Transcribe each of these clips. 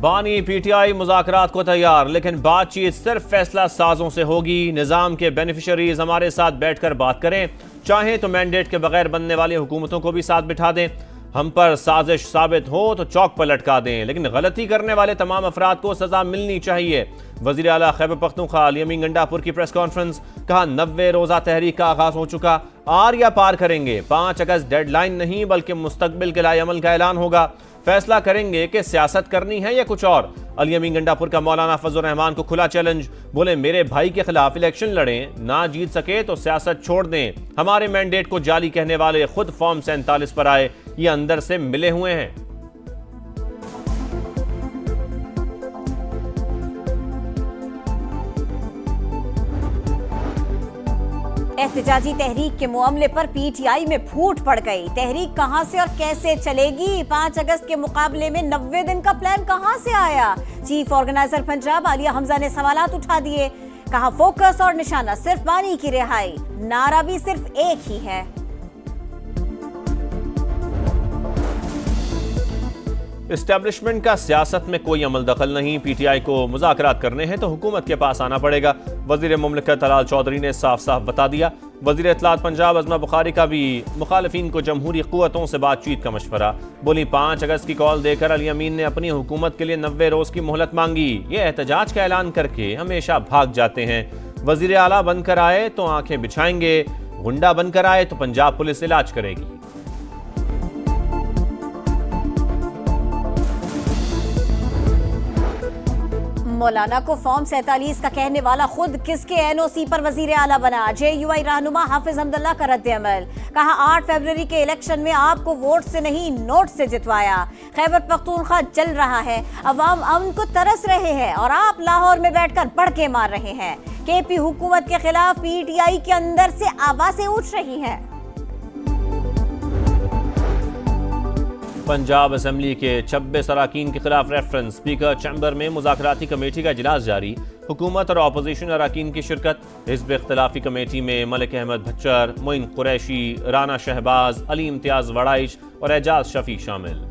बानी पीटीआई मुज़ाकरात को तैयार, लेकिन बातचीत सिर्फ फैसला साजों से होगी। निज़ाम के बेनिफिशरीज हमारे साथ बैठकर बात करें, चाहें तो मैंडेट के बगैर बनने वाली हुकूमतों को भी साथ बिठा दें। हम पर साजिश साबित हो तो चौक पर लटका दें, लेकिन गलती करने वाले तमाम अफराद को सजा मिलनी चाहिए। वज़ीर आला खैबर पख्तूनख्वा अली अमीन गंडापुर की प्रेस कॉन्फ्रेंस, कहा 90 रोज़ा तहरीक का आगाज हो चुका, आर या पार करेंगे। 5 अगस्त डेडलाइन नहीं बल्कि मुस्तकबिल के लाए अमल का ऐलान होगा। फैसला करेंगे कि सियासत करनी है या कुछ और। अली अमीन गंडापुर का मौलाना फजल रहमान को खुला चैलेंज, बोले मेरे भाई के खिलाफ इलेक्शन लड़ें, ना जीत सके तो सियासत छोड़ दें। हमारे मैंडेट को जाली कहने वाले खुद फॉर्म 47 पर आए, ये अंदर से मिले हुए हैं। एहतजाजी तहरीक के मामले पर पीटीआई में फूट पड़ गई। तहरीक कहां से और कैसे चलेगी? 5 अगस्त के मुकाबले में 90 दिन का प्लान कहां से आया? चीफ ऑर्गेनाइजर पंजाब आलिया हमजा ने सवालात उठा दिए। कहा फोकस और निशाना सिर्फ बानी की रिहाई, नारा भी सिर्फ एक ही है। इस्टेब्लिशमेंट का सियासत में कोई अमल दखल नहीं। पीटीआई को मुज़ाकरात करने हैं तो हुकूमत के पास आना पड़ेगा। वज़ीर मुमलिकत हलाल चौधरी ने साफ साफ बता दिया। वज़ीर इत्तलात पंजाब अज़मा बुखारी का भी मुखालिफिन को जमहूरी क़ुव्वतों से बातचीत का मशवरा। बोली 5 अगस्त की कॉल देकर अली अमीन ने अपनी हुकूमत के लिए 90 रोज़ की मोहलत मांगी। ये एहतजाज का ऐलान करके हमेशा भाग जाते हैं। वज़ीर आला बनकर आए तो आंखें बिछाएंगे, गुंडा बनकर आए तो पंजाब पुलिस इलाज करेगी। मौलाना को फॉर्म 47 का कहने वाला खुद किसके एनओसी पर वजीर आला बना? जेयूआई रहनुमा हाफिज हमदुल्लाह का रद्द अमल। कहा 8 फरवरी के इलेक्शन में आपको वोट से नहीं नोट से जितवाया। खैबर पख्तूनख्वा चल रहा है, अवाम अमन को तरस रहे हैं और आप लाहौर में बैठकर भड़के मार रहे हैं। केपी हुकूमत के खिलाफ पीटीआई के अंदर से आवाजें उठ रही हैं। पंजाब असेंबली के 26 अराकीन के खिलाफ रेफरेंस। स्पीकर चैम्बर में मुज़ाकराती कमेटी का इजलास जारी। हुकूमत और अपोजिशन अराकीन की शिरकत। हिज़्ब इख्तिलाफी कमेटी में मलिक अहमद भच्चर, मोइन कुरैशी, राना शहबाज, अली इम्तियाज वड़ाइश और एजाज शफी शामिल।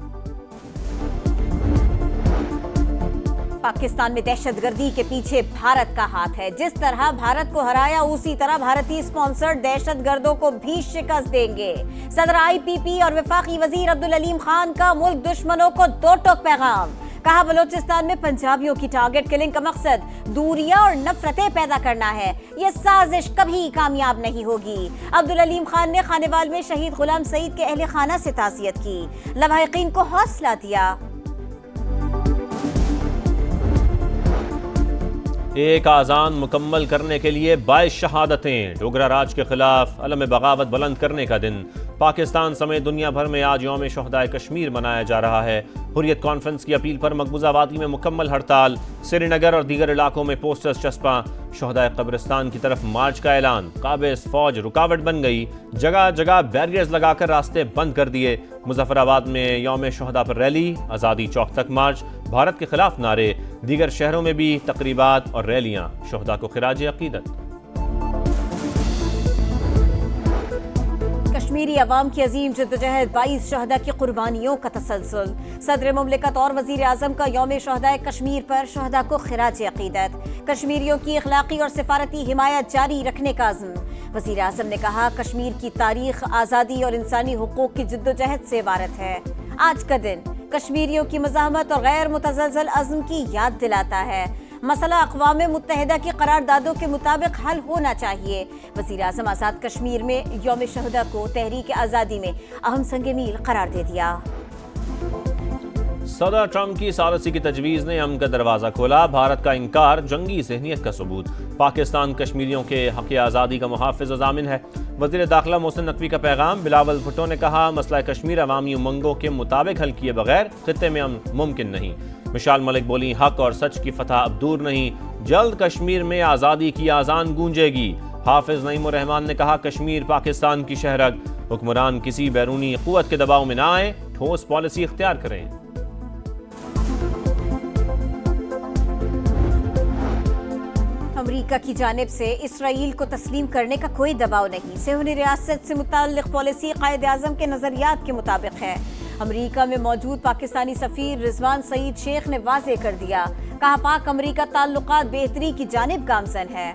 पाकिस्तान में दहशतगर्दी के पीछे भारत का हाथ है। जिस तरह भारत को हराया उसी तरह भारतीय स्पॉन्सर्ड दहशतगर्दों को भी शिकस्त देंगे। सदर आईपीपी और वफाकी वजीर अब्दुल अलीम खान का मुल्क दुश्मनों को दो टोक पैगाम। कहा बलोचिस्तान में पंजाबियों की टारगेट किलिंग का मकसद दूरियां और नफरतें पैदा करना है। ये साजिश कभी कामयाब नहीं होगी। अब्दुल अलीम खान ने खानेवाल में शहीद गुलाम सईद के अहले खाना से ताज़ियत की, लवाहिकीन को हौसला दिया। एक आज़ान मुकम्मल करने के लिए 22 शहादतें। डोगरा राज के खिलाफ अलम बगावत बुलंद करने का दिन। पाकिस्तान समेत दुनिया भर में आज यौम शहदाए कश्मीर मनाया जा रहा है। हुर्रियत कॉन्फ्रेंस की अपील पर मकबूजा वादी में मुकम्मल हड़ताल। श्रीनगर और दीगर इलाकों में पोस्टर्स चस्पा। शहदाए कब्रिस्तान की तरफ मार्च का ऐलान। काबिज फौज रुकावट बन गई, जगह जगह बैरियर्स लगाकर रास्ते बंद कर दिए। मुजफ्फराबाद में यौम शहदा पर रैली। आज़ादी चौक तक मार्च। भारत के खिलाफ नारे। दीगर शहरों में भी तकरीबात और रैलियां। शहदा को खिराज अकीदत। कश्मीरी अवाम की अजीम जद्दोजहद, 22 शहदा की कुर्बानियों का तसलसल। सदर मुमलिकत और वजीर आजम का यौम शहदाए कश्मीर पर शहदा को खिराज अकीदत। कश्मीरियों की अखलाकी और सिफारती हिमायत जारी रखने का अज़्म। वजीर आजम ने कहा कश्मीर की तारीख आज़ादी और इंसानी हुकूक की जद्दोजहद से इबारत है। आज का दिन कश्मीरियों की मज़ाहमत और गैर मुतज़लज़ल अज़्म की याद दिलाता है। मसला अक़वाम मुत्तहिदा की करारदादों के मुताबिक हल होना चाहिए। वज़ीर आज़म आज़ाद कश्मीर में यौम शहदा को तहरीक आज़ादी में अहम संग मील करार दे दिया। सदर ट्रंप की सारसी की तजवीज़ ने अमन का दरवाज़ा खोला। भारत का इनकार जंगी ज़हनियत का सबूत। पाकिस्तान कश्मीरियों के हक़ आज़ादी का मुहाफ़िज़ ज़ामिन है। वज़ीर दाखिला मोहसिन नकवी का पैगाम। बिलावल भुट्टो ने कहा मसला कश्मीर अवामी उमंगों के मुताबिक हल किए बगैर खित्ते में अमन मुमकिन नहीं। मिशाल मलिक बोली हक और सच की फतह अब दूर नहीं, जल्द कश्मीर में आज़ादी की आज़ान गूंजेगी। हाफिज नईमुर रहमान ने कहा कश्मीर पाकिस्तान की शहरग, हुक्मरान किसी बैरूनी क़ुव्वत के दबाव में ना आए, ठोस पॉलिसी इख्तियार करें। अमेरिका की जानिब से इसराइल को तस्लीम करने का कोई दबाव नहीं। सेहूनी रियासत से मुताल्लिक़ पॉलिसी कायद आज़म के नज़रियात के मुताबिक है। अमेरिका में मौजूद पाकिस्तानी सफीर रिजवान सईद शेख ने वाजे कर दिया, कहा पाक अमेरिका ताल्लुकात बेहतरी की जानिब गामजन है।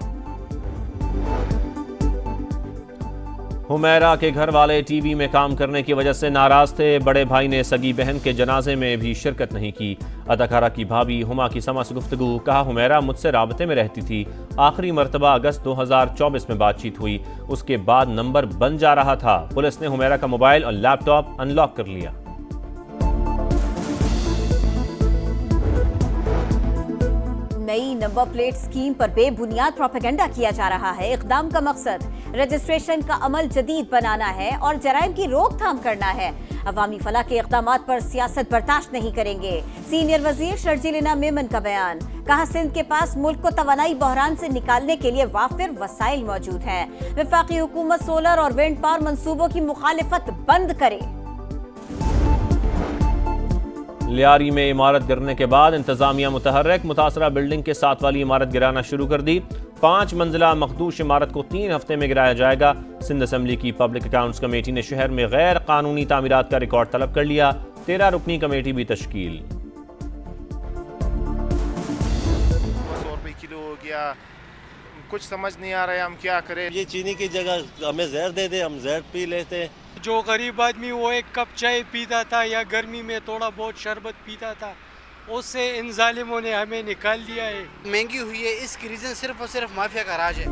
हुमैरा के घर वाले टीवी में काम करने की वजह से नाराज थे। बड़े भाई ने सगी बहन के जनाजे में भी शिरकत नहीं की। अदाकारा की भाभी हुमा की समा से गुफ्तगू, कहा हुमैरा मुझसे राबते में रहती थी। आखिरी मरतबा अगस्त 2024 में बातचीत हुई, उसके बाद नंबर बन जा रहा था। पुलिस ने हुमैरा का मोबाइल और लैपटॉप अनलॉक कर लिया। नई नंबर प्लेट स्कीम पर बेबुनियाद प्रोपेगेंडा किया जा रहा है। इक़दाम का मकसद रजिस्ट्रेशन का अमल जदीद बनाना है और जराइम की रोकथाम करना है। अवामी फलाह के इक़दामात पर सियासत बर्दाश्त नहीं करेंगे। सीनियर वजीर शर्जीलिना मेमन का बयान, कहा सिंध के पास मुल्क को तवानाई बहरान से निकालने के लिए वाफिर वसाइल मौजूद हैं। वफाकी हुकूमत सोलर और विंड पावर मंसूबों की मुखालिफत बंद करे। लियारी में इमारत गिरने के बाद इंतजामिया मुतहर्रिक, मुतासरा बिल्डिंग के साथ वाली इमारत गिराना शुरू कर दी। 5 मंजिला मखदूश इमारत को 3 हफ्ते में गिराया जाएगा। सिंध असम्बली की पब्लिक अकाउंट्स कमेटी ने शहर में गैर कानूनी तामीरात का रिकॉर्ड तलब कर लिया। 13 रुकनी कमेटी भी तश्कील। 100 रुपये किलो हो गया, कुछ समझ नहीं आ रहा है हम क्या करें। ये चीनी की जगह हमें जहर दे दे, हम जहर पी लेते। जो गरीब आदमी वो एक कप चाय पीता था या गर्मी में थोड़ा बहुत शरबत पीता था, उससे इन जालिमों ने हमें निकाल दिया है। महंगी हुई है, इसकी रीजन सिर्फ और सिर्फ माफिया का राज है।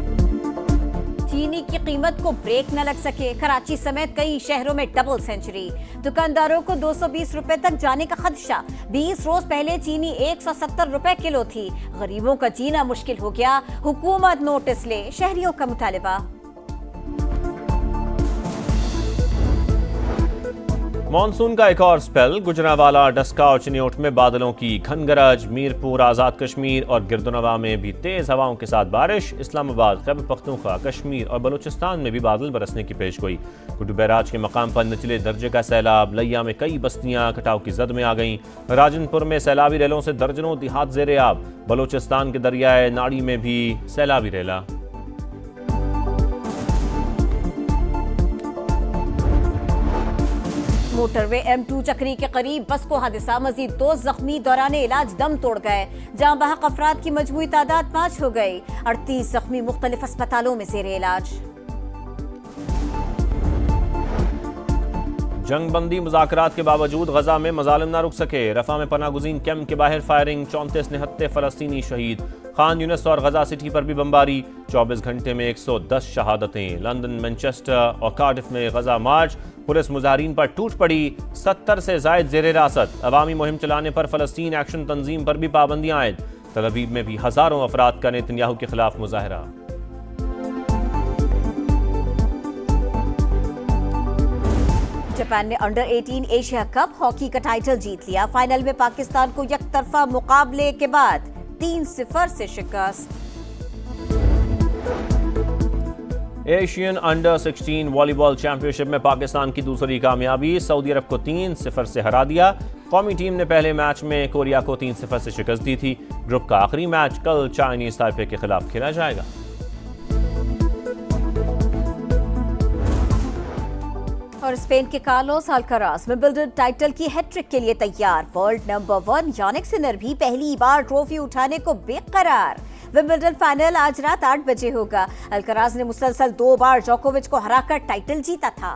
चीनी की कीमत को ब्रेक न लग सके, कराची समेत कई शहरों में डबल सेंचुरी। दुकानदारों को 220 रुपए तक जाने का खदशा। 20 रोज पहले चीनी 170 रुपए किलो थी। गरीबों का जीना मुश्किल हो गया। हुकूमत नोटिस ले, शहरियों का मुतालिबा। मॉनसून का एक और स्पेल। गुजरांवाला, डस्का और चिन्योट में बादलों की घनगरज। मीरपुर, आज़ाद कश्मीर और गिरदुनवा में भी तेज हवाओं के साथ बारिश। इस्लामाबाद, खैबर पख्तूनख्वा, कश्मीर और बलूचिस्तान में भी बादल बरसने की पेशगोई। कुटु बैराज के मकाम पर निचले दर्जे का सैलाब। लैया में कई बस्तियां कटाव की जद में आ गईं। राजनपुर में सैलाबी रेलों से दर्जनों देहात ज़ेरे आब। बलूचिस्तान के दरियाए नाड़ी में भी सैलाबी रेला। मोटरवे M2 चक्री के करीब बस को हादसा, मजीद 2 जख्मी दौरान इलाज दम तोड़ गए। जाँ बहक अफराद की मजमूई तादाद 5 हो गई। 38 जख्मी मुख्तलिफ अस्पतालों में ज़ेरे इलाज। जंगबंदी मुज़ाकरात के बावजूद गजा में मजालिम न रुक सके। रफा में पनागुज़ीन कैंप के बाहर फायरिंग। 34 निहत्ते फ़लस्तीनी शहीद। खान यूनिस और गजा सिटी पर भी बमबारी। 24 घंटे में 110 शहादतें। लंदन, मैनचेस्टर और कार्डिफ में गजा मार्च। पुलिस मुजाहरीन पर टूट पड़ी। 70 से जायद ज़ेरे हिरासत। अवामी मुहिम चलाने पर फ़लस्तीन एक्शन तंजीम पर भी पाबंदियां आयद। तल अवीव में भी हज़ारों अफराद का नेतन्याहू के खिलाफ मुजाहरा। जापान ने अंडर 18 एशिया कप हॉकी का टाइटल जीत लिया। फाइनल में पाकिस्तान को यकतरफा मुकाबले के बाद 3-0 से शिकस्त। एशियन अंडर 16 वॉलीबॉल चैंपियनशिप में पाकिस्तान की दूसरी कामयाबी। सऊदी अरब को 3-0 से हरा दिया। कौमी टीम ने पहले मैच में कोरिया को 3-0 से शिकस्त दी थी। ग्रुप का आखिरी मैच कल चाइनीज ताइपे के खिलाफ खेला जाएगा। और स्पेन के कार्लोस अल्काराज विंबलडन टाइटल की हैट्रिक के लिए तैयार। वर्ल्ड नंबर 1 यानिक सिनर भी पहली बार ट्रॉफी उठाने को बेकरार। विंबलडन फाइनल आज रात 8 बजे होगा। अल्काराज ने मुसलसल 2 बार जोकोविच को हराकर टाइटल जीता था।